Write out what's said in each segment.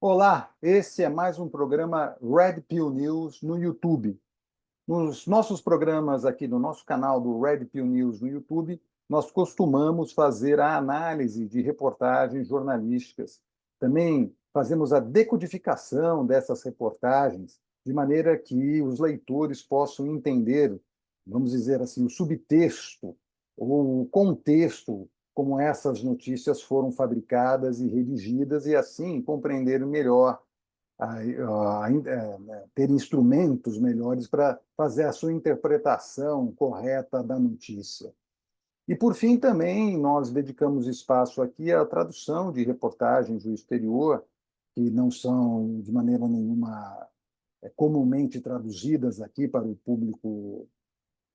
Olá, esse é mais um programa Red Pill News no YouTube. Nos nossos programas aqui no nosso canal do Red Pill News no YouTube, nós costumamos fazer a análise de reportagens jornalísticas. Também fazemos a decodificação dessas reportagens, de maneira que os leitores possam entender, vamos dizer assim, o subtexto ou o contexto como essas notícias foram fabricadas e redigidas e assim compreender melhor ter instrumentos melhores para fazer a sua interpretação correta da notícia. E, por fim, também nós dedicamos espaço aqui à tradução de reportagens do exterior, que não são, de maneira nenhuma, comumente traduzidas aqui para o público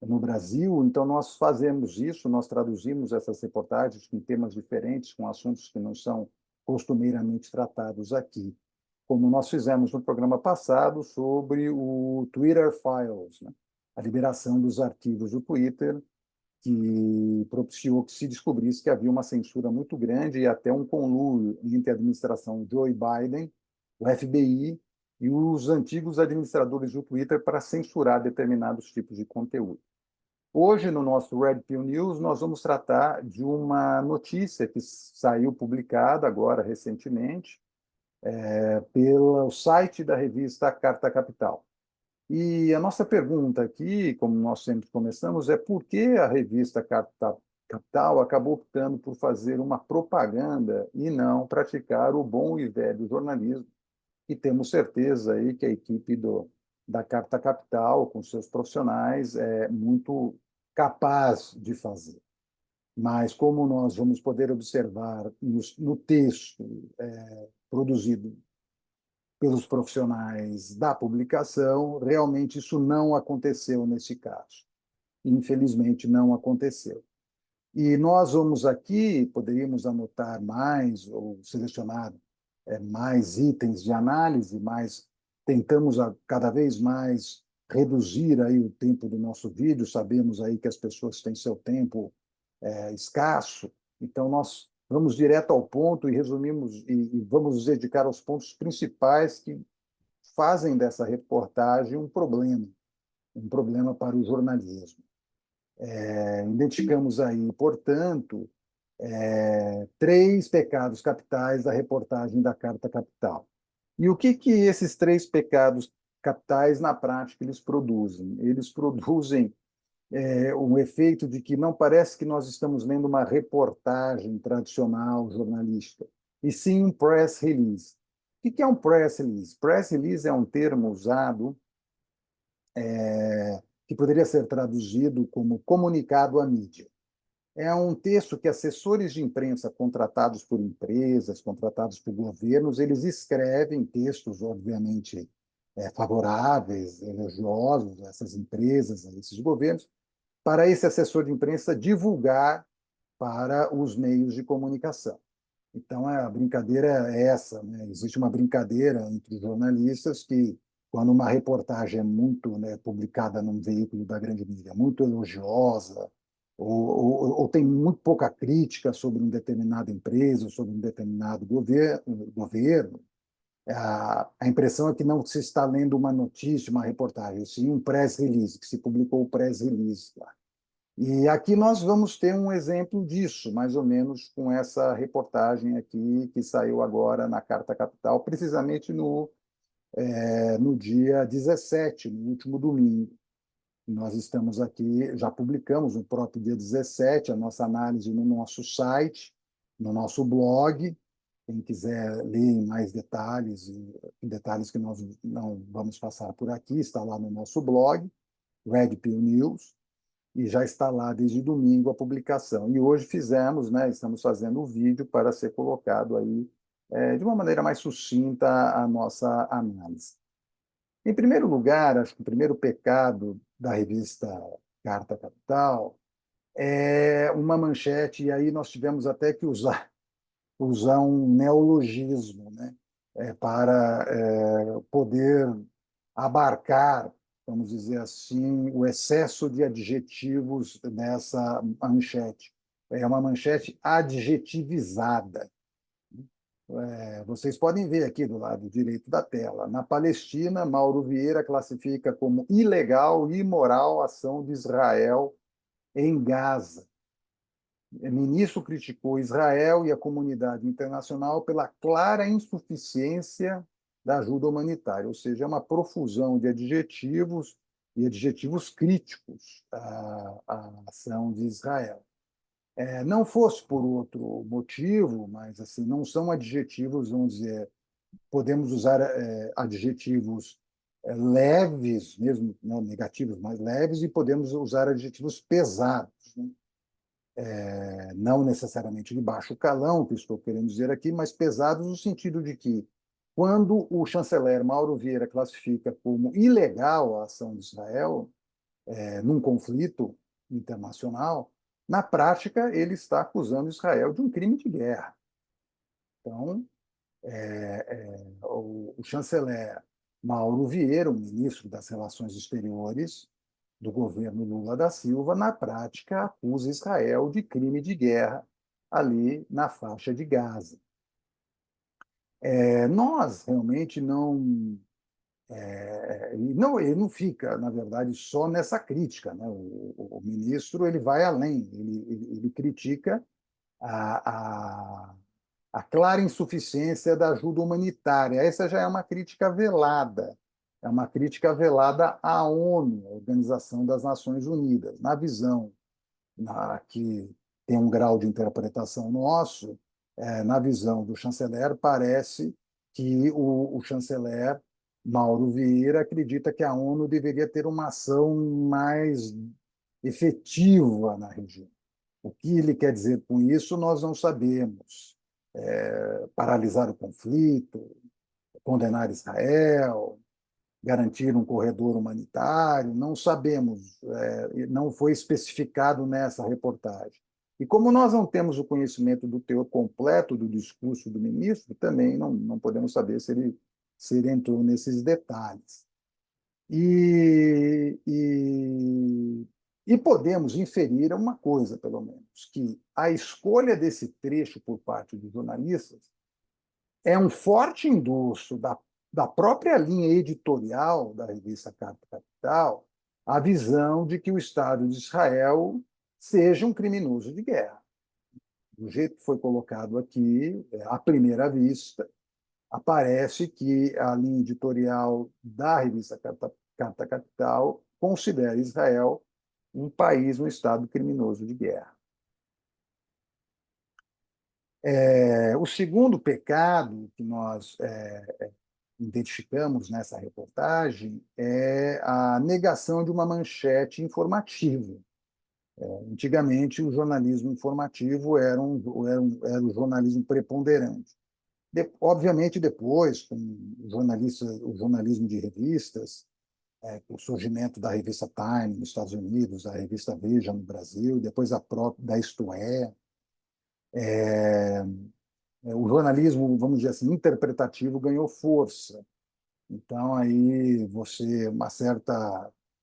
no Brasil. Então, nós fazemos isso, nós traduzimos essas reportagens com temas diferentes, com assuntos que não são costumeiramente tratados aqui, como nós fizemos no programa passado sobre o Twitter Files, né? A liberação dos arquivos do Twitter, que propiciou que se descobrisse que havia uma censura muito grande e até um conluio entre a administração Joe Biden, o FBI e os antigos administradores do Twitter para censurar determinados tipos de conteúdo. Hoje, no nosso Red Pill News, nós vamos tratar de uma notícia que saiu publicada agora recentemente, pelo site da revista Carta Capital. E a nossa pergunta aqui, como nós sempre começamos, é por que a revista Carta Capital acabou optando por fazer uma propaganda e não praticar o bom e velho jornalismo, e temos certeza aí que a equipe da Carta Capital, com seus profissionais, é muito capaz de fazer. Mas, como nós vamos poder observar no texto produzido pelos profissionais da publicação, realmente isso não aconteceu nesse caso. Infelizmente, não aconteceu. E nós vamos aqui, poderíamos anotar mais ou selecionar mais itens de análise, mas tentamos cada vez mais reduzir aí o tempo do nosso vídeo. Sabemos aí que as pessoas têm seu tempo escasso, então nós vamos direto ao ponto e resumimos e vamos nos dedicar aos pontos principais que fazem dessa reportagem um problema para o jornalismo. Identificamos aí, portanto, três pecados capitais da reportagem da Carta Capital. E o que esses três pecados capitais, na prática, eles produzem? Eles produzem um efeito de que não parece que nós estamos lendo uma reportagem tradicional jornalística, e sim um press release. O que é um press release? Press release é um termo usado que poderia ser traduzido como comunicado à mídia. É um texto que assessores de imprensa contratados por empresas, contratados por governos, eles escrevem textos, obviamente, favoráveis, elogiosos a essas empresas, a esses governos, para esse assessor de imprensa divulgar para os meios de comunicação. Então, a brincadeira é essa, né? Existe uma brincadeira entre jornalistas que, quando uma reportagem é muito, né, publicada num veículo da grande mídia, muito elogiosa, ou tem muito pouca crítica sobre uma determinada empresa, sobre um determinado governo, a impressão é que não se está lendo uma notícia, uma reportagem, sim um press release, que se publicou o press release lá. E aqui nós vamos ter um exemplo disso, mais ou menos com essa reportagem aqui que saiu agora na Carta Capital, precisamente no dia 17, no último domingo. Nós estamos aqui, já publicamos no próprio dia 17 a nossa análise no nosso site, no nosso blog. Quem quiser ler em mais detalhes, detalhes que nós não vamos passar por aqui, está lá no nosso blog, Red Pill News, e já está lá desde domingo a publicação. E hoje fizemos, né, estamos fazendo o vídeo para ser colocado aí de uma maneira mais sucinta a nossa análise. Em primeiro lugar, acho que o primeiro pecado da revista Carta Capital é uma manchete, e aí nós tivemos até que usar um neologismo, né, para poder abarcar, vamos dizer assim, o excesso de adjetivos nessa manchete. É uma manchete adjetivizada. Vocês podem ver aqui do lado direito da tela. Na Palestina, Mauro Vieira classifica como ilegal e imoral a ação de Israel em Gaza. O ministro criticou Israel e a comunidade internacional pela clara insuficiência da ajuda humanitária, ou seja, é uma profusão de adjetivos e adjetivos críticos à ação de Israel. Não fosse por outro motivo, mas assim, não são adjetivos, vamos dizer, podemos usar adjetivos leves, mesmo não negativos, mas leves, e podemos usar adjetivos pesados, né? Não necessariamente de baixo calão, que estou querendo dizer aqui, mas pesados no sentido de que, quando o chanceler Mauro Vieira classifica como ilegal a ação de Israel, num conflito internacional, na prática, ele está acusando Israel de um crime de guerra. Então, o chanceler Mauro Vieira, o ministro das Relações Exteriores do governo Lula da Silva, na prática, acusa Israel de crime de guerra ali na faixa de Gaza. Nós realmente não. Ele não fica, na verdade, só nessa crítica, né? O ministro ele vai além, ele critica a, a, a clara insuficiência da ajuda humanitária. Essa já é uma crítica velada, é uma crítica velada à ONU, a Organização das Nações Unidas. Na visão que tem um grau de interpretação nosso, na visão do chanceler, parece que o chanceler Mauro Vieira acredita que a ONU deveria ter uma ação mais efetiva na região. O que ele quer dizer com isso, nós não sabemos. Paralisar o conflito, condenar Israel, garantir um corredor humanitário, não sabemos, não foi especificado nessa reportagem. E como nós não temos o conhecimento do teor completo do discurso do ministro, também não podemos saber se ele entrou nesses detalhes. E, e, e podemos inferir uma coisa, pelo menos, que a escolha desse trecho por parte dos jornalistas é um forte endosso da própria linha editorial da revista Carta Capital, a visão de que o Estado de Israel seja um criminoso de guerra. Do jeito que foi colocado aqui, à primeira vista, aparece que a linha editorial da revista Carta Capital considera Israel um país, um Estado criminoso de guerra. O segundo pecado que nós identificamos nessa reportagem é a negação de uma manchete informativa. Antigamente, o jornalismo informativo era o jornalismo preponderante. Obviamente, depois, com o jornalismo de revistas, com o surgimento da revista Time nos Estados Unidos, da revista Veja no Brasil, depois a própria da Isto o jornalismo, vamos dizer assim, interpretativo ganhou força. Então, aí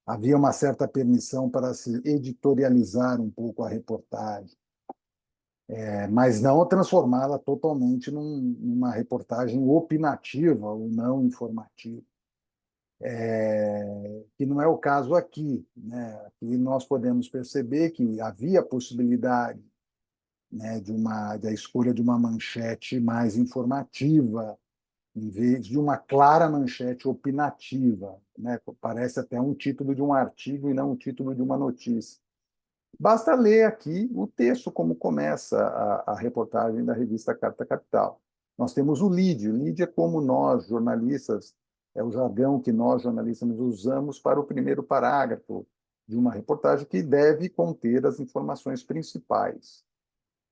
havia uma certa permissão para se editorializar um pouco a reportagem, mas não transformá-la totalmente numa reportagem opinativa ou não informativa, que não é o caso aqui, né? Aqui nós podemos perceber que havia possibilidade, né, da escolha de uma manchete mais informativa, em vez de uma clara manchete opinativa, né? Parece até um título de um artigo e não um título de uma notícia. Basta ler aqui o texto, como começa a reportagem da revista Carta Capital. Nós temos o lead. O lead é como nós, jornalistas, é o jargão que nós, jornalistas, usamos para o primeiro parágrafo de uma reportagem que deve conter as informações principais.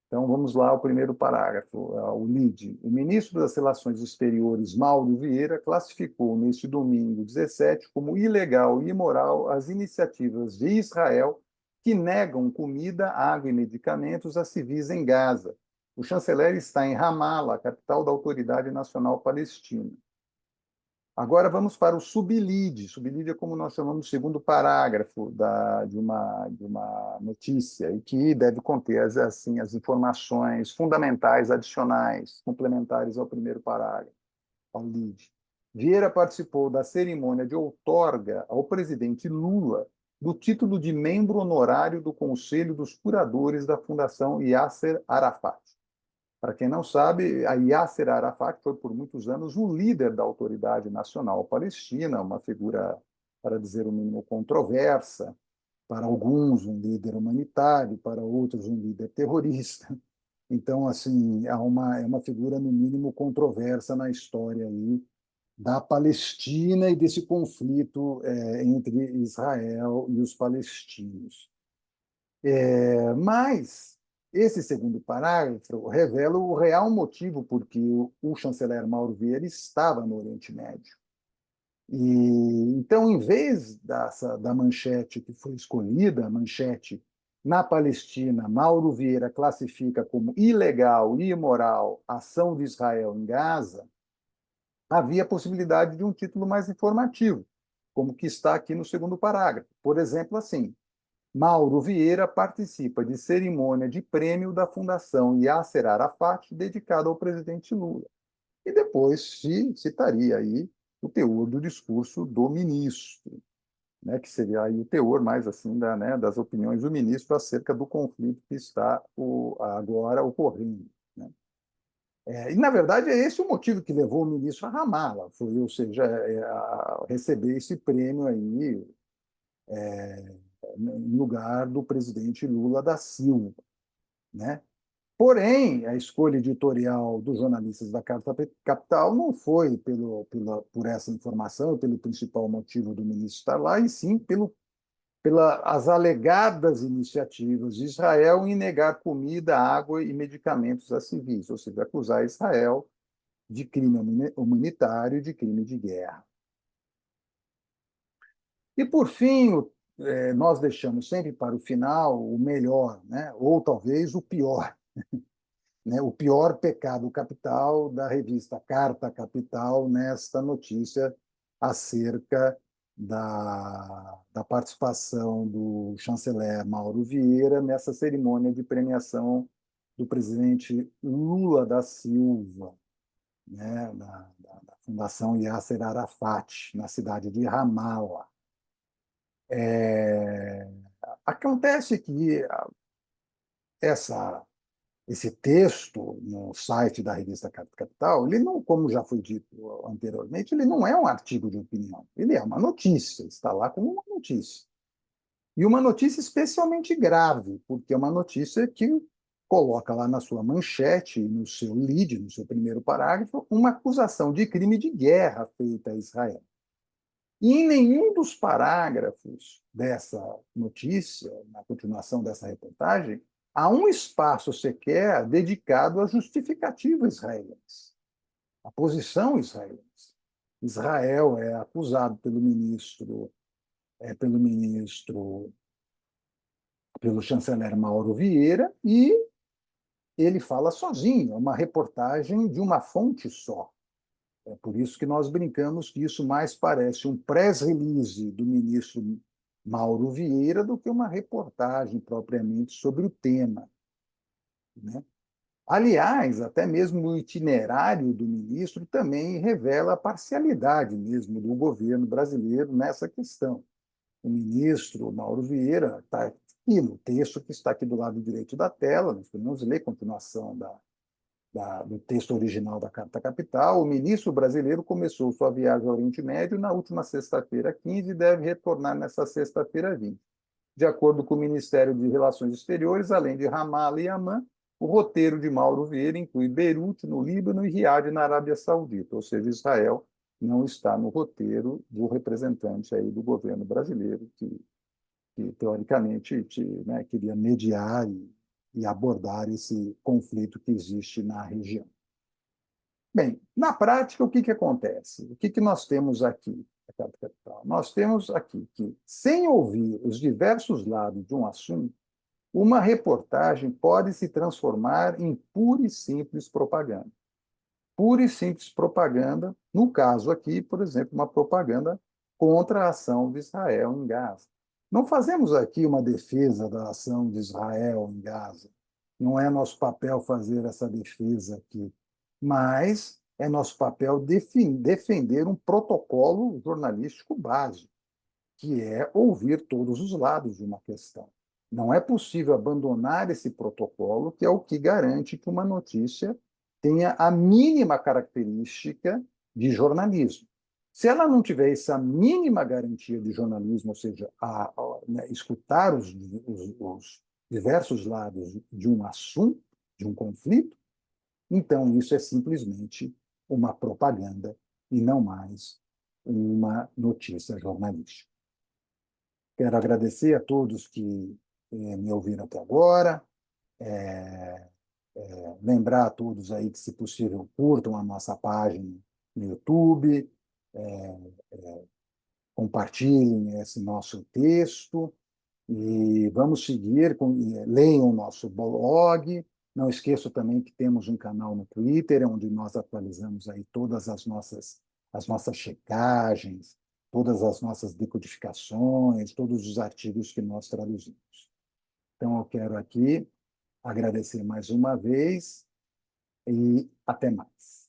Então, vamos lá ao primeiro parágrafo, o lead. O ministro das Relações Exteriores, Mauro Vieira, classificou neste domingo 17 como ilegal e imoral as iniciativas de Israel que negam comida, água e medicamentos a civis em Gaza. O chanceler está em Ramallah, capital da Autoridade Nacional Palestina. Agora vamos para o sublide. Sublide é como nós chamamos o segundo parágrafo de uma notícia, e que deve conter assim, as informações fundamentais, adicionais, complementares ao primeiro parágrafo, ao lead. Vieira participou da cerimônia de outorga ao presidente Lula do título de membro honorário do Conselho dos Curadores da Fundação Yasser Arafat. Para quem não sabe, a Yasser Arafat foi por muitos anos o líder da Autoridade Nacional Palestina, uma figura, para dizer o mínimo, controversa, para alguns um líder humanitário, para outros um líder terrorista. Então, assim, é uma figura, no mínimo, controversa na história aí da Palestina e desse conflito entre Israel e os palestinos. Mas esse segundo parágrafo revela o real motivo por que o chanceler Mauro Vieira estava no Oriente Médio. E então, em vez da manchete que foi escolhida, a manchete na Palestina, Mauro Vieira classifica como ilegal e imoral a ação de Israel em Gaza, havia a possibilidade de um título mais informativo, como que está aqui no segundo parágrafo. Por exemplo, assim: Mauro Vieira participa de cerimônia de prêmio da Fundação Yasser Arafat, dedicada ao presidente Lula. E depois se citaria aí o teor do discurso do ministro, né, que seria aí o teor mais assim das opiniões do ministro acerca do conflito que está agora ocorrendo. Né? E, na verdade, é esse o motivo que levou o ministro a Ramallah, foi, ou seja, a receber esse prêmio aí, em lugar do presidente Lula da Silva, né? Porém, a escolha editorial dos jornalistas da Carta Capital não foi por essa informação, pelo principal motivo do ministro estar lá, e sim pelas alegadas iniciativas de Israel em negar comida, água e medicamentos a civis, ou seja, acusar Israel de crime humanitário e de crime de guerra. E, por fim, nós deixamos sempre para o final o melhor, né? Ou talvez o pior, né? O pior pecado capital da revista Carta Capital nesta notícia acerca da participação do chanceler Mauro Vieira nessa cerimônia de premiação do presidente Lula da Silva, né? Da Fundação Yasser Arafat, na cidade de Ramallah. É, Acontece que essa, esse texto no site da revista Capital, ele não, como já foi dito anteriormente, ele não é um artigo de opinião, ele é uma notícia, está lá como uma notícia. E uma notícia especialmente grave, porque é uma notícia que coloca lá na sua manchete, no seu lead, no seu primeiro parágrafo, uma acusação de crime de guerra feita a Israel. E em nenhum dos parágrafos dessa notícia, na continuação dessa reportagem, há um espaço sequer dedicado à justificativa israelense, à posição israelense. Israel é acusado pelo chanceler Mauro Vieira, e ele fala sozinho, é uma reportagem de uma fonte só. É por isso que nós brincamos que isso mais parece um press release do ministro Mauro Vieira do que uma reportagem propriamente sobre o tema, né? Aliás, até mesmo o itinerário do ministro também revela a parcialidade mesmo do governo brasileiro nessa questão. O ministro Mauro Vieira está aqui no texto que está aqui do lado direito da tela, nós podemos ler a continuação do texto original da Carta Capital. O ministro brasileiro começou sua viagem ao Oriente Médio na última sexta-feira 15 e deve retornar nesta sexta-feira 20. De acordo com o Ministério de Relações Exteriores, além de Ramallah e Amman, o roteiro de Mauro Vieira inclui Beirute, no Líbano, e Riad, na Arábia Saudita, ou seja, Israel não está no roteiro do representante aí do governo brasileiro, que teoricamente né, queria mediar e abordar esse conflito que existe na região. Bem, na prática, o que acontece? O que nós temos aqui? Nós temos aqui que, sem ouvir os diversos lados de um assunto, uma reportagem pode se transformar em pura e simples propaganda. pura e simples propaganda, no caso aqui, por exemplo, uma propaganda contra a ação de Israel em Gaza. Não fazemos aqui uma defesa da ação de Israel em Gaza. Não é nosso papel fazer essa defesa aqui, mas é nosso papel defender um protocolo jornalístico básico, que é ouvir todos os lados de uma questão. Não é possível abandonar esse protocolo, que é o que garante que uma notícia tenha a mínima característica de jornalismo. Se ela não tiver essa mínima garantia de jornalismo, ou seja, né, escutar os diversos lados de um assunto, de um conflito, então isso é simplesmente uma propaganda e não mais uma notícia jornalística. Quero agradecer a todos que me ouviram até agora, lembrar a todos aí que, se possível, curtam a nossa página no YouTube, compartilhem esse nosso texto e vamos seguir, leiam o nosso blog. Não esqueço também que temos um canal no Twitter, onde nós atualizamos aí todas as nossas checagens, todas as nossas decodificações, todos os artigos que nós traduzimos. Então, eu quero aqui agradecer mais uma vez e até mais.